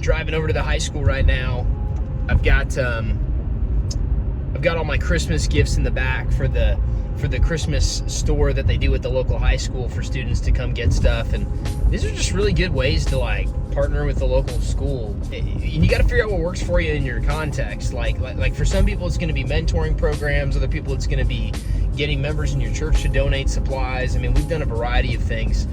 driving over to the high school right now. I've got all my Christmas gifts in the back for the Christmas store that they do at the local high school for students to come get stuff. And these are just really good ways to like partner with the local school. And you got to figure out what works for you in your context. Like for some people, it's going to be mentoring programs. Other people, it's going to be getting members in your church to donate supplies. I mean, we've done a variety of things.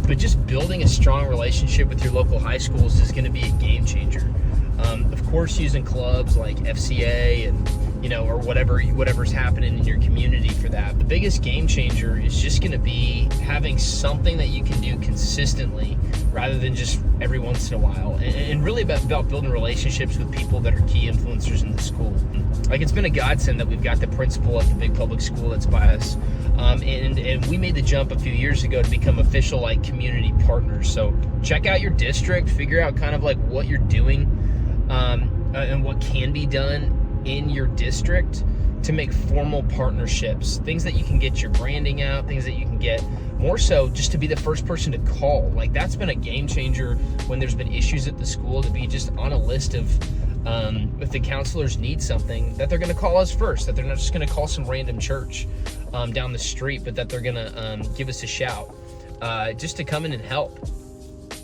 But just building a strong relationship with your local high schools is going to be a game changer. Of course, using clubs like FCA and or whatever's happening in your community for that. The biggest game changer is just going to be having something that you can do consistently rather than just every once in a while, and really about building relationships with people that are key influencers in the school. Like, it's been a godsend that we've got the principal at the big public school that's by us, and we made the jump a few years ago to become official like community partners. So check out your district, figure out kind of like what you're doing and what can be done in your district to make formal partnerships, things that you can get your branding out, things that you can get more so just to be the first person to call. Like, that's been a game changer when there's been issues at the school, to be just on a list of if the counselors need something, that they're going to call us first, that they're not just going to call some random church down the street, but that they're going to give us a shout just to come in and help.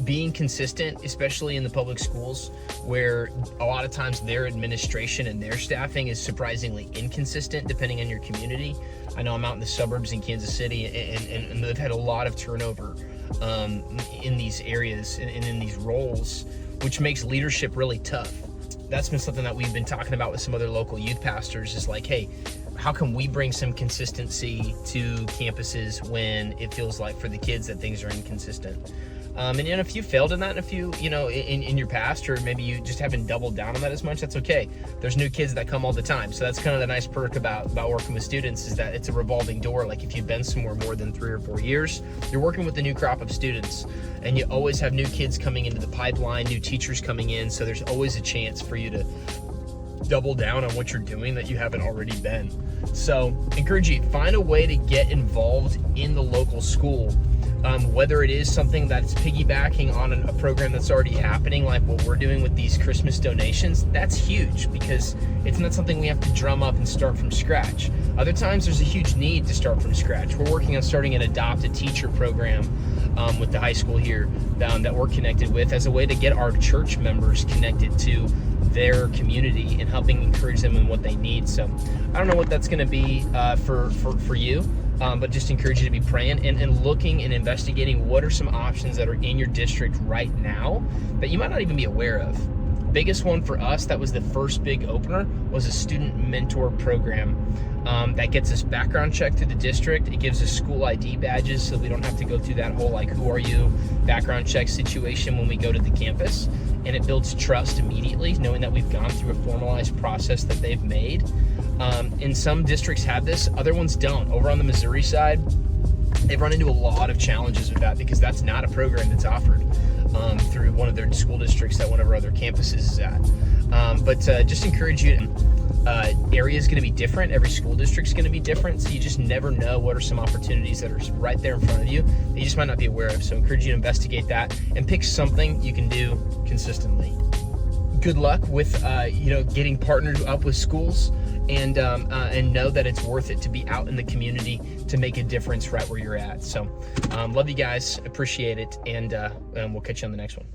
Being consistent, especially in the public schools, where a lot of times their administration and their staffing is surprisingly inconsistent depending on your community. I know I'm out in the suburbs in Kansas City, and they've had a lot of turnover in these areas and in these roles, which makes leadership really tough. That's been something that we've been talking about with some other local youth pastors, is like, hey, how can we bring some consistency to campuses when it feels like for the kids that things are inconsistent? And if you failed in that, and if you, in your past, or maybe you just haven't doubled down on that as much, that's okay. There's new kids that come all the time. So that's kind of the nice perk about working with students, is that it's a revolving door. Like, if you've been somewhere more than 3 or 4 years, you're working with a new crop of students, and you always have new kids coming into the pipeline, new teachers coming in. So there's always a chance for you to double down on what you're doing that you haven't already been. So encourage you, find a way to get involved in the local school. Whether it is something that's piggybacking on a program that's already happening, like what we're doing with these Christmas donations, that's huge, because it's not something we have to drum up and start from scratch. Other times there's a huge need to start from scratch. We're working on starting an Adopt a Teacher program with the high school here that we're connected with, as a way to get our church members connected to their community and helping encourage them in what they need. So I don't know what that's going to be for you. But just encourage you to be praying and looking and investigating what are some options that are in your district right now that you might not even be aware of. Biggest one for us that was the first big opener was a student mentor program that gets us background check through the district. It gives us school ID badges, so we don't have to go through that whole like, who are you background check situation when we go to the campus. And it builds trust immediately, knowing that we've gone through a formalized process that they've made. And some districts have this, other ones don't. Over on the Missouri side, they've run into a lot of challenges with that, because that's not a program that's offered through one of their school districts that one of our other campuses is at. But just encourage you, area is going to be different. Every school district is going to be different. So you just never know what are some opportunities that are right there in front of you that you just might not be aware of. So I encourage you to investigate that and pick something you can do consistently. Good luck with, getting partnered up with schools, and know that it's worth it to be out in the community to make a difference right where you're at. So love you guys, appreciate it, and we'll catch you on the next one.